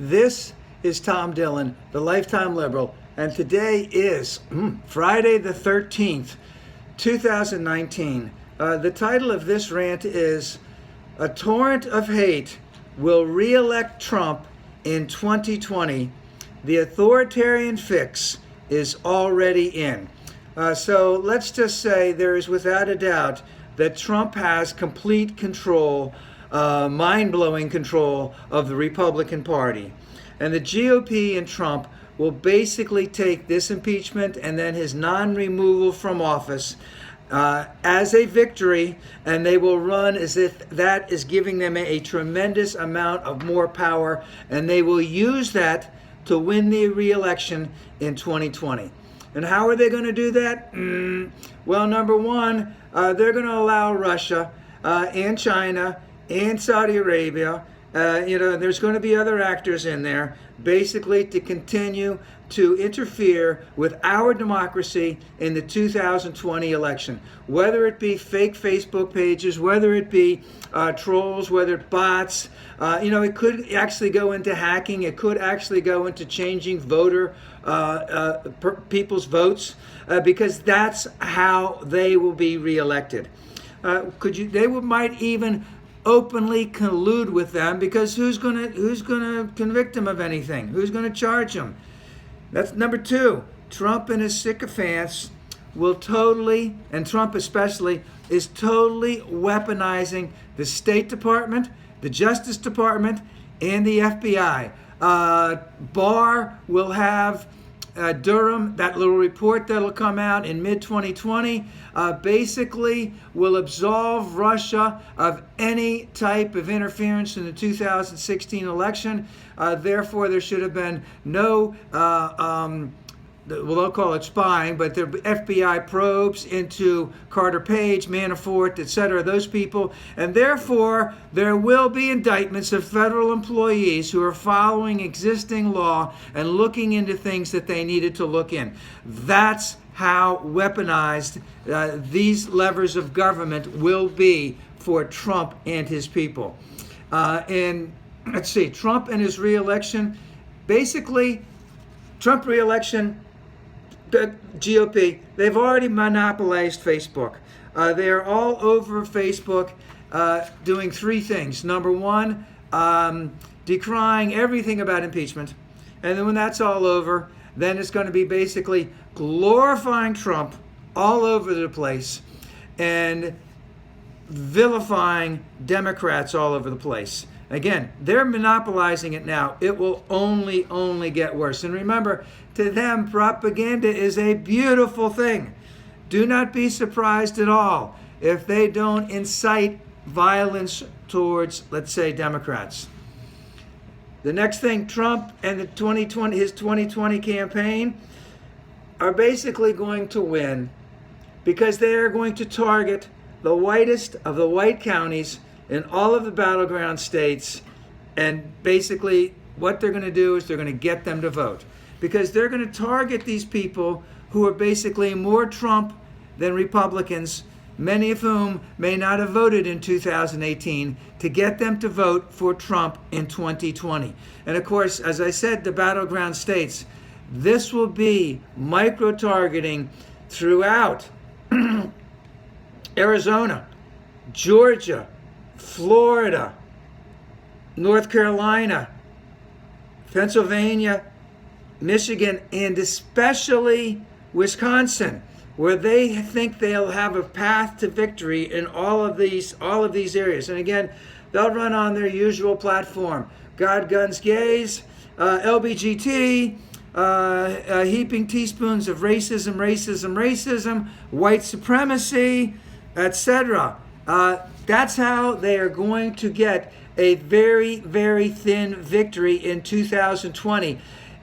This is Tom Dillon, the Lifetime Liberal, and today is Friday the 13th, 2019. The title of this rant is "A Torrent of Hate Will Re-elect Trump in 2020. The Authoritarian Fix is Already In." So let's just say there is without a doubt that Trump has complete control, mind-blowing control of the Republican Party. And the GOP and Trump will basically take this impeachment and then his non-removal from office as a victory, and they will run as if that is giving them a tremendous amount of more power, and they will use that to win the re-election in 2020. And how are they going to do that? Well, number one, they're going to allow Russia and China and Saudi Arabia, there's going to be other actors in there, basically to continue to interfere with our democracy in the 2020 election. Whether it be fake Facebook pages, whether it be trolls, whether it bots, it could actually go into hacking. It could actually go into changing people's votes, because that's how they will be reelected. They might even openly collude with them, because who's gonna convict them of anything? Who's gonna charge them? That's number two. Trump and his sycophants will totally, and Trump especially, is totally weaponizing the State Department, the Justice Department, and the FBI. Barr will have Durham, that little report that'll come out in mid-2020, basically will absolve Russia of any type of interference in the 2016 election. Therefore, there should have been no, they'll call it spying, but the FBI probes into Carter Page, Manafort, etc., those people. And therefore, there will be indictments of federal employees who are following existing law and looking into things that they needed to look in. That's how weaponized these levers of government will be for Trump and his people. And let's see, Trump and his reelection, basically, Trump reelection, the GOP, they've already monopolized Facebook. They're all over Facebook doing three things. Number one, decrying everything about impeachment. And then when that's all over, then it's going to be basically glorifying Trump all over the place and vilifying Democrats all over the place. Again, they're monopolizing it now. It will only get worse. And remember, to them, propaganda is a beautiful thing. Do not be surprised at all if they don't incite violence towards, let's say, Democrats. The next thing, Trump and his 2020 campaign are basically going to win because they are going to target the whitest of the white counties in all of the battleground states, and basically what they're going to do is they're going to get them to vote, because they're going to target these people who are basically more Trump than Republicans, many of whom may not have voted in 2018, to get them to vote for Trump in 2020. And of course, as I said, the battleground states, this will be micro-targeting throughout Arizona, Georgia, Florida, North Carolina, Pennsylvania, Michigan, and especially Wisconsin, where they think they'll have a path to victory in all of these areas. And again, they'll run on their usual platform: God, guns, gays, LBGT, heaping teaspoons of racism, white supremacy, etc. That's how they are going to get a very, very thin victory in 2020.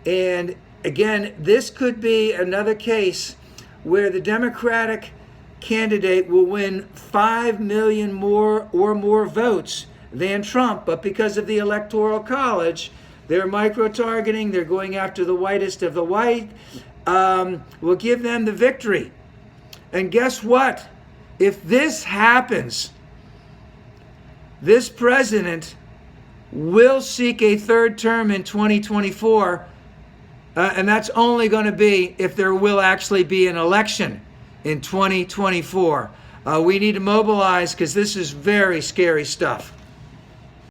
And again, this could be another case where the Democratic candidate will win 5 million more votes than Trump, but because of the Electoral College, they're micro-targeting, they're going after the whitest of the white, will give them the victory. And guess what? If this happens, this president will seek a third term in 2024, and that's only going to be if there will actually be an election in 2024. We need to mobilize because this is very scary stuff.